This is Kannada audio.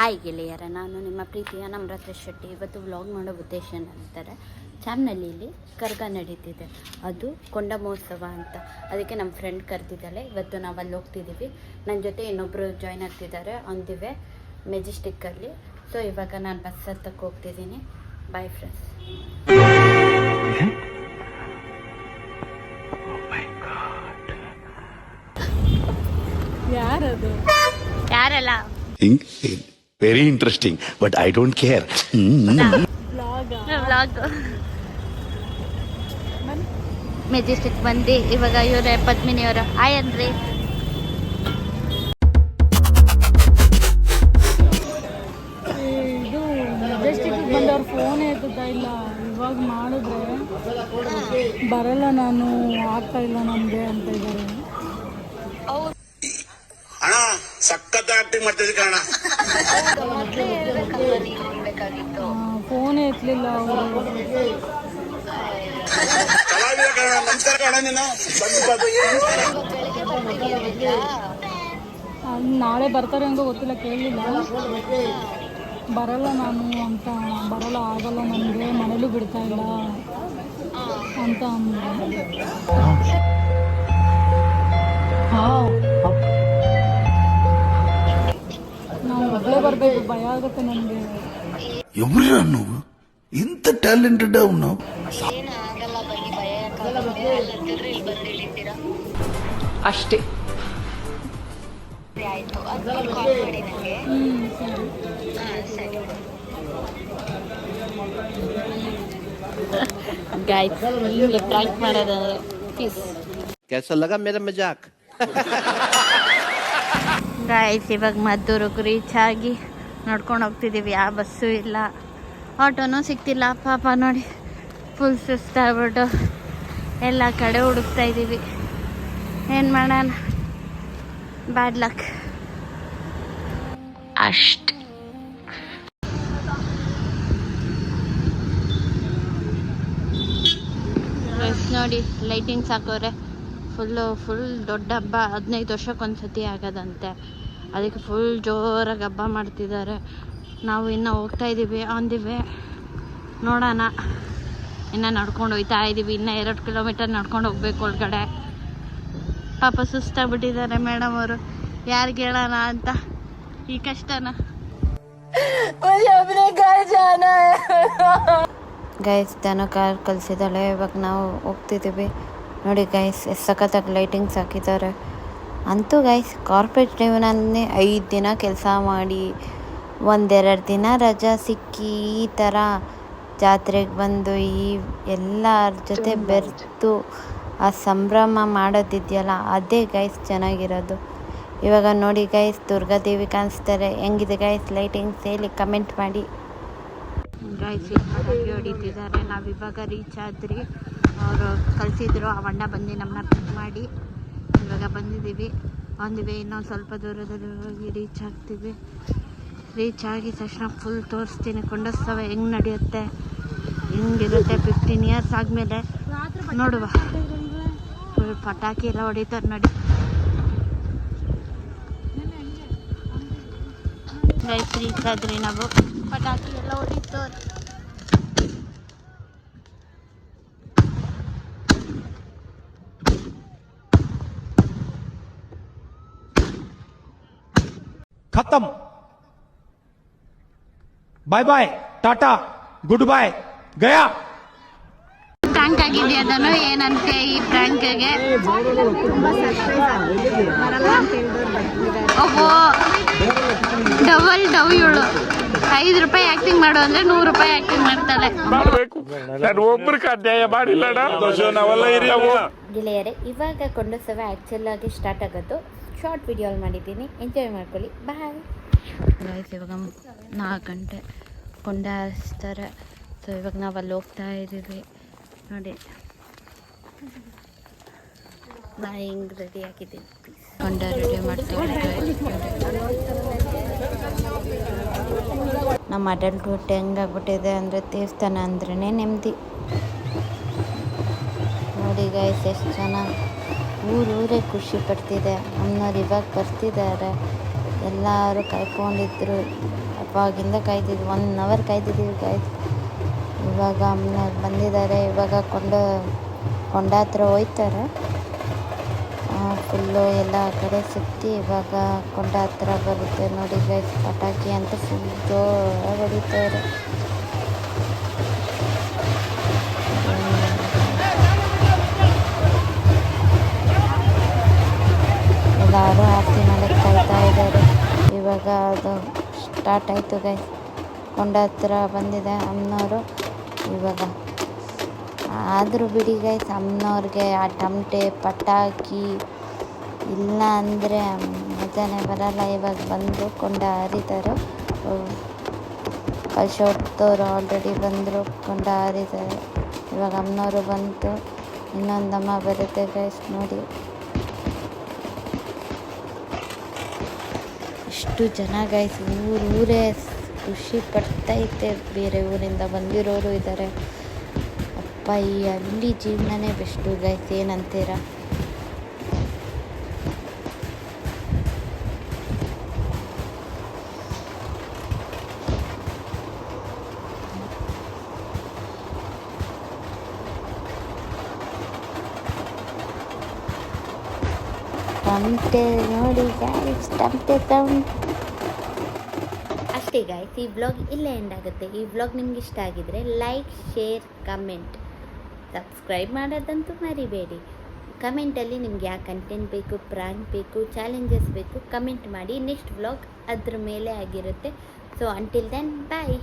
ಹಾಯ್ ಗೆಳೆಯರ, ನಾನು ನಿಮ್ಮ ಪ್ರೀತಿಯ ನಮ್ರತಾ ಶೆಟ್ಟಿ. ಇವತ್ತು ವ್ಲಾಗ್ ಮಾಡೋ ಉದ್ದೇಶ ಏನಂತಾರೆ, ಚಾಮ್ನಳ್ಳಿಲಿ ಕರಗ ನಡೀತಿದೆ, ಅದು ಕೊಂಡ ಮಹೋತ್ಸವ ಅಂತ. ಅದಕ್ಕೆ ನಮ್ಮ ಫ್ರೆಂಡ್ ಕರೆದಿದ್ದಾಳೆ. ಇವತ್ತು ನಾವು ಅಲ್ಲಿ ಹೋಗ್ತಿದ್ದೀವಿ. ನನ್ನ ಜೊತೆ ಇನ್ನೊಬ್ಬರು ಜಾಯ್ನ್ ಆಗ್ತಿದ್ದಾರೆ ಆನ್ ದಿ ವೇ ಮೆಜೆಸ್ಟಿಕ್ಕಲ್ಲಿ. ಸೊ ಇವಾಗ ನಾನು ಬಸ್ ಹತ್ತಕ್ಕೆ ಹೋಗ್ತಿದ್ದೀನಿ. Bye friends. ಯಾರದು? ಯಾರಲ್ಲ? Very interesting, but I don't care. Vlog Majestic ಬಂದು ಇವಾಗ ಇವರೇ ಪದ್ಮಿನಿಯವರು. ಹಾಯ್ ಅನ್ರಿ. ಇದು ಮೆಜೆಸ್ಟಿಕ್ ಬಂದವ್ರು ಫೋನ್ ಎತ್ತುತ್ತಾ ಇಲ್ಲ. ಇವಾಗ ಮಾಡಿದ್ರೆ ಬರಲ್ಲ, ನಾನು ಆಗ್ತಾ ಇಲ್ಲ ನಮಗೆ ಅಂತ ಇದ್ದಾರೆ. ಅಣ್ಣ ಸಖತ್ ಆಕ್ಟಿಂಗ್ ಮಾಡ್ತಿದ್ದೆ ಕಣ. ಫೋನ್ ಎತ್ತಲಿಲ್ಲ ಅವರು. ನಮಸ್ಕಾರ ಕಣ. ನೀನು ನಾಳೆ ಬರ್ತಾರೆ ಹಂಗೋ ಗೊತ್ತಿಲ್ಲ, ಕೇಳಲಿಲ್ಲ. ಬರಲ್ಲ ನಾನು ಅಂತ, ಬರಲ್ಲ, ಆಗಲ್ಲ ನಮಗೆ, ಮನೇಲೂ ಬಿಡ್ತಾ ಇಲ್ಲ ಅಂತ ಅಂದ್ರು. ನಾವು ಒಬ್ಬಳೇ ಬರಬೇಕು, ಭಯ ಆಗುತ್ತೆ ನನಗೆ. ఎవరు నువ్వు ఇంత టాలెంటెడ్ ఉన్నావు? ಅಷ್ಟೇ. ಗಾಯ್ಸ್, ಹಿಂಗೆ ಪ್ರಾಂಕ್ ಮಾಡೋದು ಪ್ಲೀಸ್. कैसा लगा मेरा मजाक? ಗಾಯ್ಸ್, ಇವಾಗ ಮದ್ದೂರಿಗೆ ರೀಚ್ ಆಗಿ ನೋಡ್ಕೊಂಡು ಹೋಗ್ತಿದ್ದೀವಿ. ಯಾವ ಬಸ್ಸು ಇಲ್ಲ, ಆಟೋನೂ ಸಿಗ್ತಿಲ್ಲ. ಪಾಪ ನೋಡಿ, ಫುಲ್ ಸುಸ್ತಾಗ್ಬಿಟ್ಟು ಎಲ್ಲ ಕಡೆ ಹುಡುಕ್ತಾ ಇದ್ದೀವಿ. ಏನು ಮಾಡೋಣ, ಬ್ಯಾಡ್ ಲಕ್ ಅಷ್ಟೆ. ನೋಡಿ, ಲೈಟಿಂಗ್ಸ್ ಹಾಕೋರೆ. ಫುಲ್ ದೊಡ್ಡ ಹಬ್ಬ, 15 ವರ್ಷಕ್ಕೊಂದ್ಸತಿ ಆಗೋದಂತೆ. ಅದಕ್ಕೆ ಫುಲ್ ಜೋರಾಗಿ ಹಬ್ಬ ಮಾಡ್ತಿದ್ದಾರೆ. ನಾವು ಇನ್ನೂ ಹೋಗ್ತಾ ಇದ್ದೀವಿ ಆನ್ ದಿ ವೇ. ನೋಡೋಣ, ಇನ್ನು ನಡ್ಕೊಂಡು ಹೋಗ್ತಾ ಇದ್ದೀವಿ. ಇನ್ನೂ 2 ಕಿಲೋಮೀಟರ್ ನಡ್ಕೊಂಡು ಹೋಗ್ಬೇಕು ಒಳಗಡೆ. ಪಾಪ ಸುಸ್ತಾಗ್ಬಿಟ್ಟಿದ್ದಾರೆ ಮೇಡಮ್ ಅವರು. ಯಾರಿಗೆ ಹೇಳೋಣ ಅಂತ ಈ ಕಷ್ಟನ. ಗೈಸ್, ದನ ಕಾರ್ ಕಲಿಸಿದ್ದಾಳೆ. ಇವಾಗ ನಾವು ಹೋಗ್ತಿದ್ದೀವಿ. ನೋಡಿ ಗೈಸ್, ಎಷ್ಟು ಸಖತ್ತಾಗಿ ಲೈಟಿಂಗ್ಸ್ ಹಾಕಿದ್ದಾರೆ. ಅಂತೂ ಗೈಸ್, ಕಾರ್ಪೊರೇಟ್ ಜೀವನನೇ 5 ದಿನ ಕೆಲಸ ಮಾಡಿ 1-2 ದಿನ ರಜಾ ಸಿಕ್ಕಿ ಈ ಥರ ಜಾತ್ರೆಗೆ ಬಂದು ಈ ಎಲ್ಲರ ಜೊತೆ ಬೆರೆತು ಆ ಸಂಭ್ರಮ ಮಾಡೋದಿದೆಯಲ್ಲ, ಅದೇ ಗೈಸ್ ಚೆನ್ನಾಗಿರೋದು. ಇವಾಗ ನೋಡಿ ಗೈಸ್, ದುರ್ಗಾದೇವಿ ಕಾಣಿಸ್ತಾರೆ. ಹೆಂಗಿದೆ ಗೈಸ್ ಲೈಟಿಂಗ್ಸ್? ಹೇಳಿ, ಕಮೆಂಟ್ ಮಾಡಿ. ಗೈಸ್, ಹೊಡಿತಿದ್ದಾರೆ. ನಾವಿವಾಗ ರೀಚ್ ಆದ್ರಿ. ಅವರು ಕಳಿಸಿದ್ರು, ಆ ಅಣ್ಣ ಬಂದು ನಮ್ಮನ್ನ ಪಿಕ್ ಮಾಡಿ ಇವಾಗ ಬಂದಿದ್ದೀವಿ ಆನ್ ದಿ ವೇ. ಇನ್ನೊಂದು ಸ್ವಲ್ಪ ದೂರದಲ್ಲಿ ಹೋಗಿ ರೀಚ್ ಆಗ್ತೀವಿ. ರೀಚ್ ಆಗಿ ತಕ್ಷಣ ಫುಲ್ ತೋರಿಸ್ತೀನಿ ಕೊಂಡೋತ್ಸವ ಹೆಂಗೆ ನಡೆಯುತ್ತೆ, ಹೆಂಗಿರುತ್ತೆ. 15 ಇಯರ್ಸ್ ಆದಮೇಲೆ ನೋಡುವ. ಫುಲ್ ಪಟಾಕಿ ಎಲ್ಲ ಹೊಡಿತಾರೆ ನೋಡಿ ಗೈಸ್. ರೀಚ್ ಆದ್ರಿ ನಾವು. ಪಟಾಕಿ ಎಲ್ಲ ಹೊಡಿತಾರೆ. खत्म, bye bye, tata, good bye, गया. ಪ್ರ್ಯಾಂಕ್ ಆಗಿದೆಯಾ ಅದನ್ನು? ಏನಂತೆ ಈ ಪ್ರ್ಯಾಂಕ್ಗೆ? ಓಹೋ, ಡಬಲ್ ಡವ್ ಇವಳು. 5 ರೂಪಾಯಿ ಆಕ್ಟಿಂಗ್ ಮಾಡು ಅಂದ್ರೆ 100 ರೂಪಾಯಿ ಆಕ್ಟಿಂಗ್ ಮಾಡ್ತಾಳೆ. ಗೆಳೆಯರೇ, ಇವಾಗ ಕೊಂಡೋತ್ಸವ ಆ್ಯಕ್ಚುಲ್ ಆಗಿ ಸ್ಟಾರ್ಟ್ ಆಗೋದು. ಶಾರ್ಟ್ ವಿಡಿಯೋ ಮಾಡಿದ್ದೀನಿ, ಎಂಜಾಯ್ ಮಾಡ್ಕೊಳ್ಳಿ. Bye guys. ಇವಾಗ 4 ಗಂಟೆ ಕೊಂಡ ಹಾರಿಸ್ತಾರೆ. ಸೊ ಇವಾಗ ನಾವು ಅಲ್ಲಿ ಹೋಗ್ತಾ ಇದ್ದೀವಿ ನೋಡಿ. ಬಾಯ್, ಹಿಂಗೆ ರೆಡಿ ಆಗಿದ್ದೀನಿ. ಕೊಂಡ ರೆಡಿ ಮಾಡ್ತೀವಿ. ನಮ್ಮ ಅಡಲ್ಟ್ಹುಡ್ ಹೆಂಗಾಗ್ಬಿಟ್ಟಿದೆ ಅಂದರೆ, ದೇವಸ್ಥಾನ ಅಂದ್ರೇ ನೆಮ್ಮದಿ. ನೋಡಿ ಗೈಸ್, ಎಷ್ಟು ಜನ ಊರೇ ಖುಷಿ ಪಡ್ತಿದೆ. ಅಮ್ಮನವ್ರು ಇವಾಗ ಬರ್ತಿದ್ದಾರೆ. ಎಲ್ಲರೂ ಕಾಯ್ಕೊಂಡಿದ್ರು. ಅವಾಗಿಂದ ಕಾಯ್ತಿದ್ವಿ, 1 ಅವರ್ ಕಾಯ್ತಿದ್ದೀವಿ ಗಾಯ್ಸ್. ಇವಾಗ ಅಮ್ಮನವ್ರು ಬಂದಿದ್ದಾರೆ. ಇವಾಗ ಕೊಂಡ ಹತ್ರ ಹೋಯ್ತಾರೆ. ಫುಲ್ಲು ಎಲ್ಲ ಕಡೆ ಸುತ್ತಿ ಇವಾಗ ಕೊಂಡ ಹತ್ರ ಬರುತ್ತೆ ನೋಡಿ ಗೈಸ್. ಪಟಾಕಿ ಅಂತ ಫುಲ್ ಜೋರಾಗಿ ಹೊಡಿತಾರೆ. ಎಲ್ಲರೂ ಆರತಿ ಮಾಡಕ್ಕೆ ಕಾಯ್ತಾ ಇದ್ದಾರೆ. ಇವಾಗ ಅದು ಸ್ಟಾರ್ಟ್ ಆಯಿತು ಗೈಸ್. ಕೊಂಡ ಹತ್ರ ಬಂದಿದೆ ಅಮ್ಮನವರು. ಇವಾಗ ಆದರೂ ಬಿಡಿ ಗೈಸ್, ಅಮ್ಮನವ್ರಿಗೆ ಆ ಟಮಟೆ ಪಟಾಕಿ ಇಲ್ಲ ಅಂದರೆ ಮಜಾನೇ ಬರಲ್ಲ. ಇವಾಗ ಬಂದು ಕೊಂಡ ಹರಿತಾರೆ. ಕಳ್ಸೋಟದವ್ರು ಆಲ್ರೆಡಿ ಬಂದರು, ಕೊಂಡ ಹರಿತಾರೆ. ಇವಾಗ ಅಮ್ಮನವರು ಬಂತು, ಇನ್ನೊಂದಮ್ಮ ಬರುತ್ತೆ ಗೈಸ್ ನೋಡಿ. ಎಷ್ಟು ಜನ ಗೈಸ್, ಊರೇ ಖುಷಿ ಪಡ್ತೈತೆ. ಬೇರೆ ಊರಿಂದ ಬಂದಿರೋರು ಇದ್ದಾರೆ. ಅಪ್ಪ, ಈ ಹಳ್ಳಿ ಜೀವನನೇ ಬೆಸ್ಟು ಗೈಸ್, ಏನಂತೀರ? ಟಮಟೆ ನೋಡಿ ಗೈಸ್, ಟಮಟೆ ಸೌಂಡ್. ಅಷ್ಟೇ ಗಾಯ್ಸ್, ಈ ವ್ಲಾಗ್ ಇಲ್ಲೇ ಎಂಡ್ ಆಗುತ್ತೆ. ಈ ವ್ಲಾಗ್ ನಿಮ್ಗೆ ಇಷ್ಟ ಆಗಿದ್ರೆ ಲೈಕ್, ಶೇರ್, ಕಮೆಂಟ್, ಸಬ್ಸ್ಕ್ರೈಬ್ ಮಾಡೋದಂತೂ ಮರಿಬೇಡಿ. ಕಮೆಂಟಲ್ಲಿ ನಿಮ್ಗೆ ಯಾವ ಕಂಟೆಂಟ್ ಬೇಕು, ಪ್ರಾಂಕ್ ಬೇಕು, ಚಾಲೆಂಜಸ್ ಬೇಕು, ಕಮೆಂಟ್ ಮಾಡಿ. ನೆಕ್ಸ್ಟ್ ವ್ಲಾಗ್ ಅದ್ರ ಮೇಲೆ ಆಗಿರುತ್ತೆ. ಸೊ ಅಂಟಿಲ್ ದೆನ್ ಬಾಯ್.